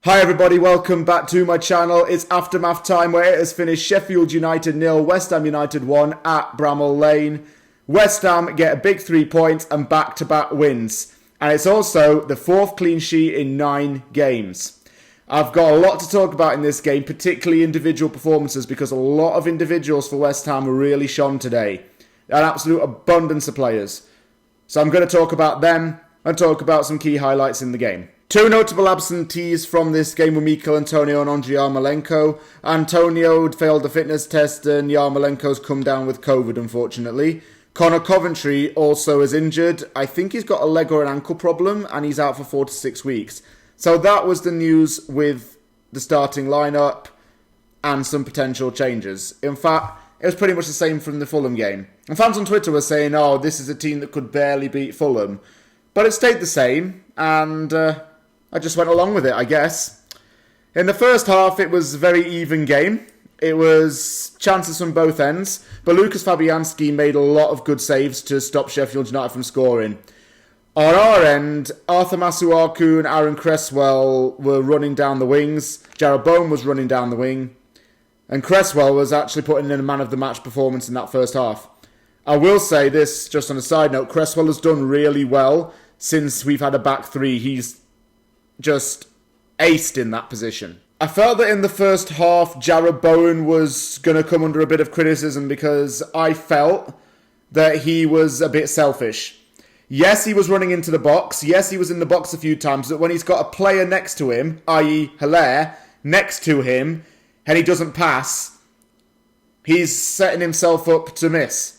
Hi everybody, welcome back to my channel. It's Aftermath time where it has finished Sheffield United 0, West Ham United 1 at Bramall Lane. West Ham get a big 3 points and back-to-back wins. And it's also the fourth clean sheet in 9 games. I've got a lot to talk about in this game, particularly individual performances, because a lot of individuals for West Ham really shone today. An absolute abundance of players. So I'm going to talk about them and talk about some key highlights in the game. Two notable absentees from this game were Mikel Antonio and Andriy Yarmolenko. Antonio failed the fitness test and Yarmolenko's come down with COVID, unfortunately. Connor Coventry also is injured. I think he's got a leg or an ankle problem and he's out for 4 to 6 weeks. So that was the news with the starting lineup and some potential changes. In fact, it was pretty much the same from the Fulham game. And fans on Twitter were saying, oh, this is a team that could barely beat Fulham. But it stayed the same and I just went along with it, I guess. In the first half, it was a very even game. It was chances from both ends. But Lucas Fabianski made a lot of good saves to stop Sheffield United from scoring. On our end, Arthur Masuaku and Aaron Cresswell were running down the wings. Jarrod Bowen was running down the wing. And Cresswell was actually putting in a man-of-the-match performance in that first half. I will say this, just on a side note, Cresswell has done really well since we've had a back three. He's just aced in that position. I felt that in the first half, Jarrod Bowen was going to come under a bit of criticism because I felt that he was a bit selfish. Yes, he was running into the box. Yes, he was in the box a few times. But when he's got a player next to him, i.e. Haller, next to him, and he doesn't pass, he's setting himself up to miss.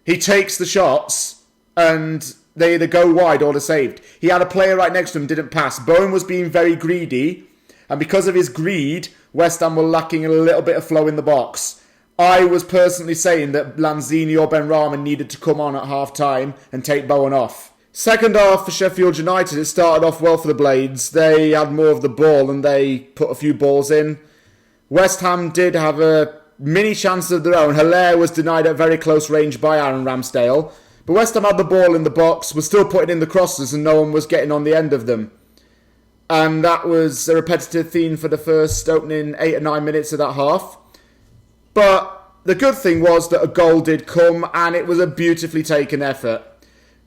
He takes the shots and they either go wide or they're saved. He had a player right next to him, didn't pass. Bowen was being very greedy, and because of his greed, West Ham were lacking a little bit of flow in the box. I was personally saying that Lanzini or Benrahma needed to come on at half-time and take Bowen off. Second half for Sheffield United, it started off well for the Blades. They had more of the ball and they put a few balls in. West Ham did have a mini chance of their own. Haller was denied at very close range by Aaron Ramsdale. But West Ham had the ball in the box, was still putting in the crosses and no one was getting on the end of them. And that was a repetitive theme for the first opening 8 or 9 minutes of that half. But the good thing was that a goal did come and it was a beautifully taken effort.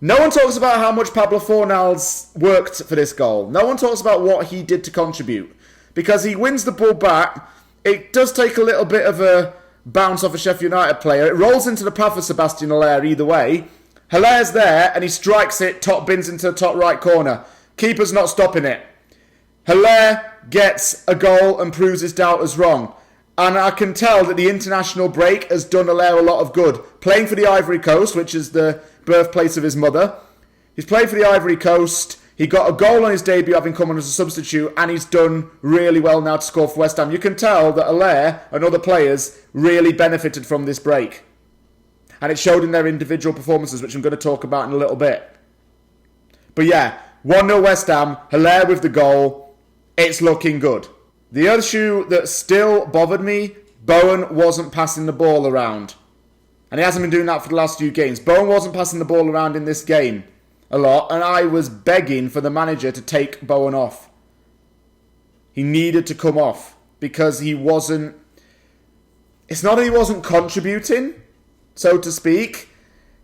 No one talks about how much Pablo Fornals worked for this goal. No one talks about what he did to contribute. Because he wins the ball back. It does take a little bit of a bounce off a Sheffield United player. It rolls into the path of Sebastien Haller either way. Haller's there and he strikes it, top bins into the top right corner. Keeper's not stopping it. Haller gets a goal and proves his doubters wrong. And I can tell that the international break has done Haller a lot of good. Playing for the Ivory Coast, which is the birthplace of his mother. He's played for the Ivory Coast. He got a goal on his debut having come on as a substitute and he's done really well now to score for West Ham. You can tell that Haller and other players really benefited from this break. And it showed in their individual performances, which I'm going to talk about in a little bit. But yeah, 1-0 West Ham, Haller with the goal. It's looking good. The other issue that still bothered me, Bowen wasn't passing the ball around. And he hasn't been doing that for the last few games. Bowen wasn't passing the ball around in this game a lot. And I was begging for the manager to take Bowen off. He needed to come off because he wasn't... It's not that he wasn't contributing, so to speak.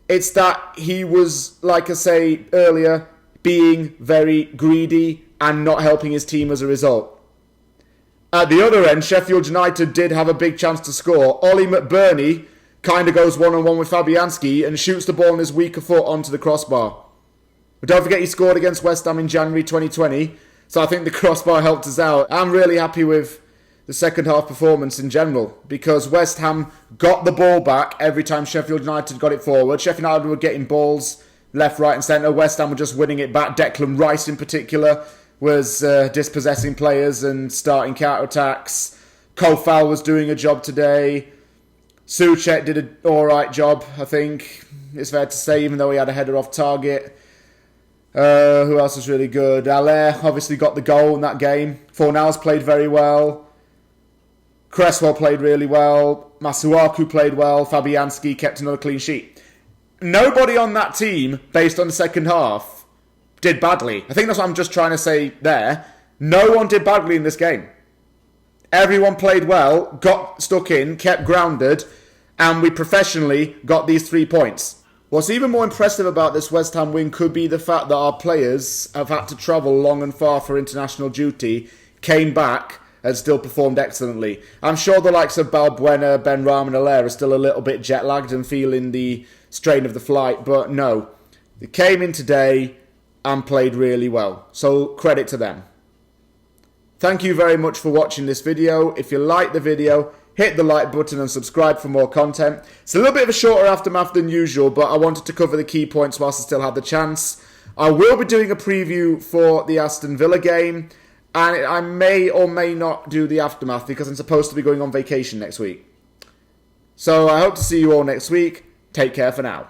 It's that he was, like I say earlier, being very greedy and not helping his team as a result. At the other end, Sheffield United did have a big chance to score. Ollie McBurney kind of goes one-on-one with Fabianski and shoots the ball on his weaker foot onto the crossbar. But don't forget he scored against West Ham in January 2020, so I think the crossbar helped us out. I'm really happy with the second half performance in general because West Ham got the ball back every time Sheffield United got it forward. Sheffield United were getting balls left, right and centre. West Ham were just winning it back. Declan Rice in particular was dispossessing players and starting counter-attacks. Kofal was doing a job today. Souček did an alright job, I think. It's fair to say, even though he had a header off target. Who else was really good? Haller obviously got the goal in that game. Fornals played very well. Cresswell played really well. Masuaku played well. Fabianski kept another clean sheet. Nobody on that team, based on the second half, did badly. I think that's what I'm just trying to say there. No one did badly in this game. Everyone played well, got stuck in, kept grounded, and we professionally got these 3 points. What's even more impressive about this West Ham win could be the fact that our players have had to travel long and far for international duty, came back, and still performed excellently. I'm sure the likes of Balbuena, Bramall and Haller are still a little bit jet-lagged and feeling the strain of the flight, but no. They came in today and played really well, so credit to them. Thank you very much for watching this video. If you like the video, hit the like button and subscribe for more content. It's a little bit of a shorter aftermath than usual, but I wanted to cover the key points whilst I still had the chance. I will be doing a preview for the Aston Villa game, and I may or may not do the aftermath because I'm supposed to be going on vacation next week. So I hope to see you all next week. Take care for now.